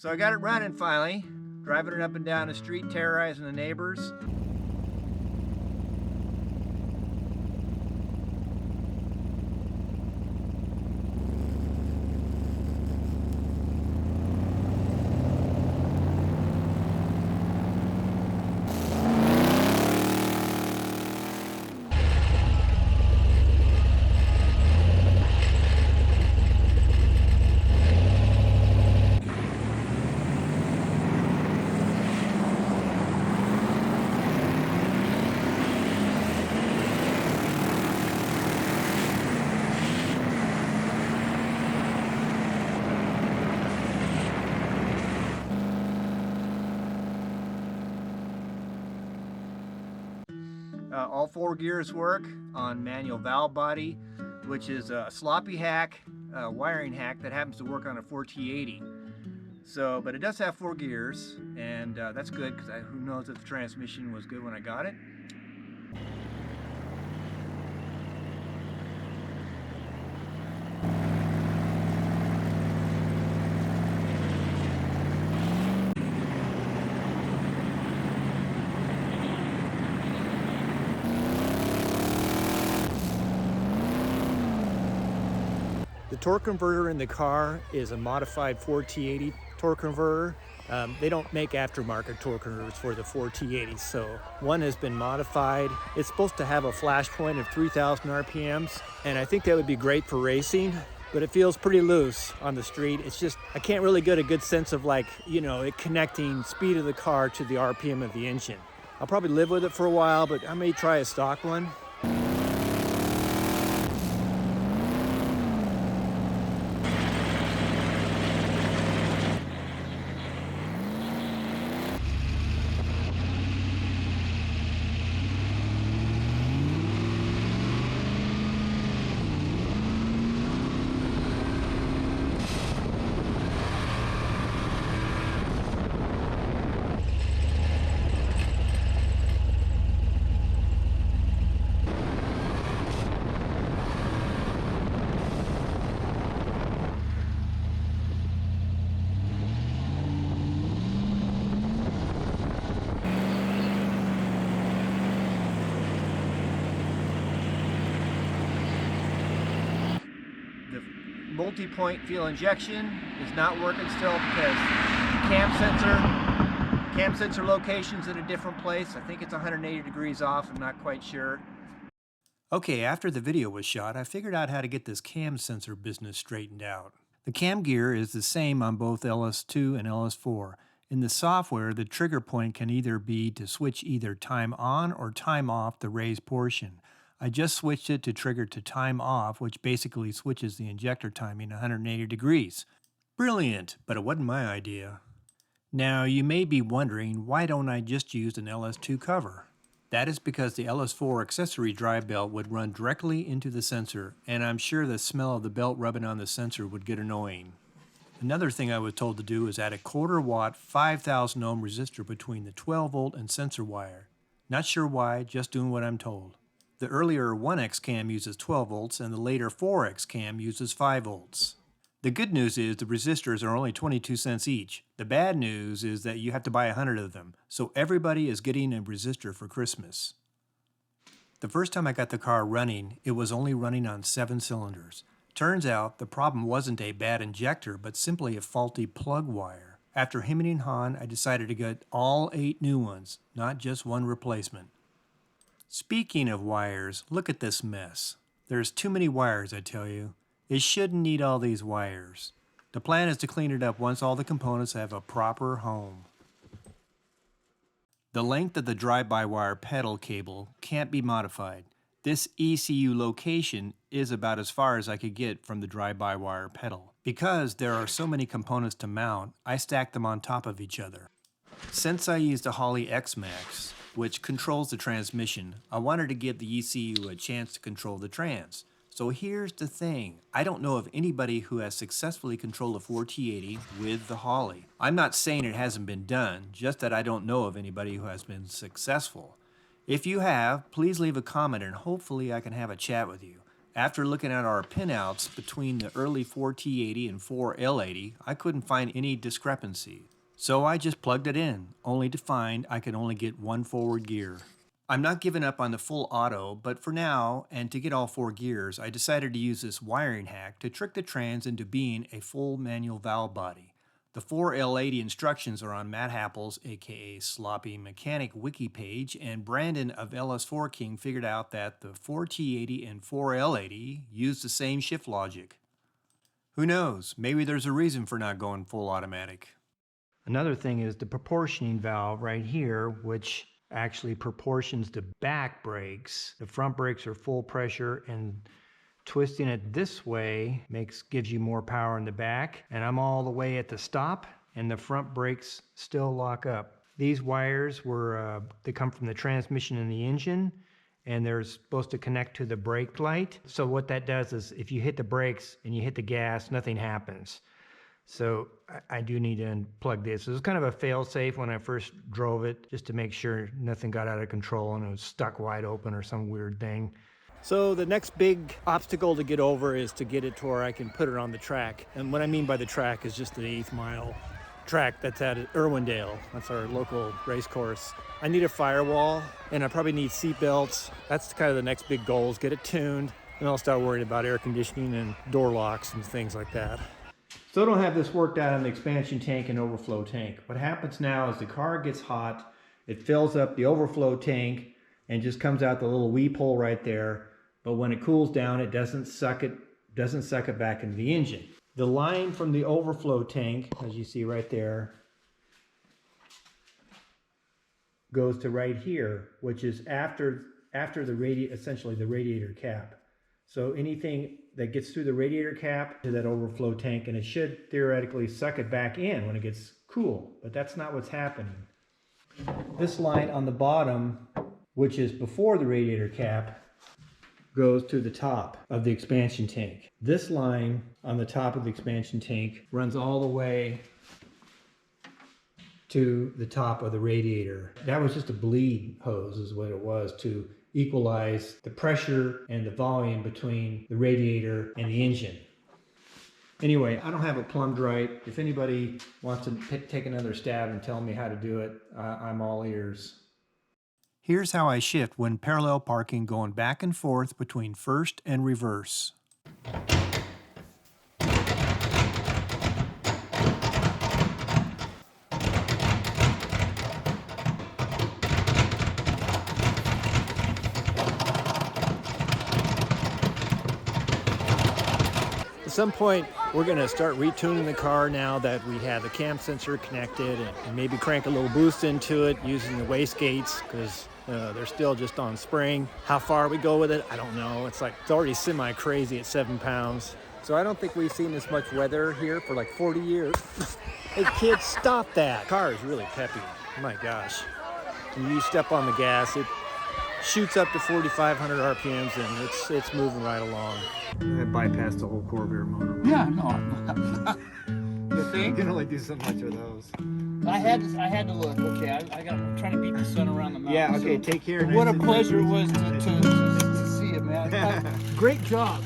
So I got it running finally, driving it up and down the street, terrorizing the neighbors. All four gears work on manual valve body, which is a sloppy hack, wiring hack that happens to work on a 4T80. So, but it does have four gears, and that's good because who knows if the transmission was good when I got it. The torque converter in the car is a modified 4T80 torque converter. They don't make aftermarket torque converters for the 4T80, so one has been modified. It's supposed to have a flash point of 3,000 RPMs, and I think that would be great for racing, but it feels pretty loose on the street. It's just, I can't really get a good sense of it connecting speed of the car to the RPM of the engine. I'll probably live with it for a while, but I may try a stock one. Multi-point fuel injection is not working still because cam sensor location's in a different place. I think it's 180 degrees off. I'm not quite sure. Okay, after the video was shot, I figured out how to get this cam sensor business straightened out. The cam gear is the same on both LS2 and LS4. In the software, the trigger point can either be to switch either time on or time off the raised portion. I just switched it to trigger to time off, which basically switches the injector timing 180 degrees. Brilliant, but it wasn't my idea. Now, you may be wondering, why don't I just use an LS2 cover? That is because the LS4 accessory drive belt would run directly into the sensor, and I'm sure the smell of the belt rubbing on the sensor would get annoying. Another thing I was told to do is add a 1/4 watt 5,000 ohm resistor between the 12 volt and sensor wire. Not sure why, just doing what I'm told. The earlier 1X cam uses 12 volts and the later 4X cam uses 5 volts. The good news is the resistors are only 22 cents each. The bad news is that you have to buy 100 of them, so everybody is getting a resistor for Christmas. The first time I got the car running, it was only running on 7 cylinders. Turns out the problem wasn't a bad injector, but simply a faulty plug wire. After hemming and hawing, I decided to get all 8 new ones, not just one replacement. Speaking of wires, look at this mess. There's too many wires, I tell you. It shouldn't need all these wires. The plan is to clean it up once all the components have a proper home. The length of the drive-by-wire pedal cable can't be modified. This ECU location is about as far as I could get from the drive-by-wire pedal. Because there are so many components to mount, I stacked them on top of each other. Since I used a Holley X-Max, which controls the transmission, I wanted to give the ECU a chance to control the trans. So here's the thing, I don't know of anybody who has successfully controlled a 4T80 with the Holley. I'm not saying it hasn't been done, just that I don't know of anybody who has been successful. If you have, please leave a comment and hopefully I can have a chat with you. After looking at our pinouts between the early 4T80 and 4L80, I couldn't find any discrepancy. So I just plugged it in, only to find I could only get one forward gear. I'm not giving up on the full auto, but for now, and to get all 4 gears, I decided to use this wiring hack to trick the trans into being a full manual valve body. The 4L80 instructions are on Matt Happel's, aka Sloppy Mechanic wiki page, and Brandon of LS4 King figured out that the 4T80 and 4L80 use the same shift logic. Who knows, maybe there's a reason for not going full automatic. Another thing is the proportioning valve right here, which actually proportions the back brakes. The front brakes are full pressure, and twisting it this way gives you more power in the back. And I'm all the way at the stop, and the front brakes still lock up. These wires they come from the transmission and the engine, and they're supposed to connect to the brake light. So what that does is if you hit the brakes and you hit the gas, nothing happens. So I do need to unplug this. It was kind of a fail-safe when I first drove it, just to make sure nothing got out of control and it was stuck wide open or some weird thing. So the next big obstacle to get over is to get it to where I can put it on the track. And what I mean by the track is just the 8th mile track that's at Irwindale. That's our local race course. I need a firewall, and I probably need seat belts. That's kind of the next big goal, is get it tuned, and I'll start worrying about air conditioning and door locks and things like that. Still don't have this worked out on the expansion tank and overflow tank. What happens now is the car gets hot, it fills up the overflow tank and just comes out the little weep hole right there. But when it cools down, it doesn't suck it back into the engine. The line from the overflow tank, as you see right there, goes to right here, which is after essentially the radiator cap. So anything that gets through the radiator cap to that overflow tank, and it should theoretically suck it back in when it gets cool, but that's not what's happening. This line on the bottom, which is before the radiator cap, goes to the top of the expansion tank. This line on the top of the expansion tank runs all the way to the top of the radiator. That was just a bleed hose is what it was, to equalize the pressure and the volume between the radiator and the engine. Anyway, I don't have it plumbed right. If anybody wants to take another stab and tell me how to do it, I'm all ears. Here's how I shift when parallel parking going back and forth between first and reverse. At some point, we're going to start retuning the car now that we have the cam sensor connected, and maybe crank a little boost into it using the wastegates, because they're still just on spring. How far we go with it, I don't know. It's already semi-crazy at 7 pounds. So I don't think we've seen this much weather here for like 40 years. Hey kids, stop that. The car is really peppy. My gosh. When you step on the gas, it shoots up to 4,500 RPMs, and it's moving right along. I bypassed the whole Corvair motor. Yeah, no. You think? You can only do so much with those. I had to look. Okay, I'm trying to beat the sun around the mountain. Yeah, okay, so take care. What a pleasure it was to see it, man. Great job.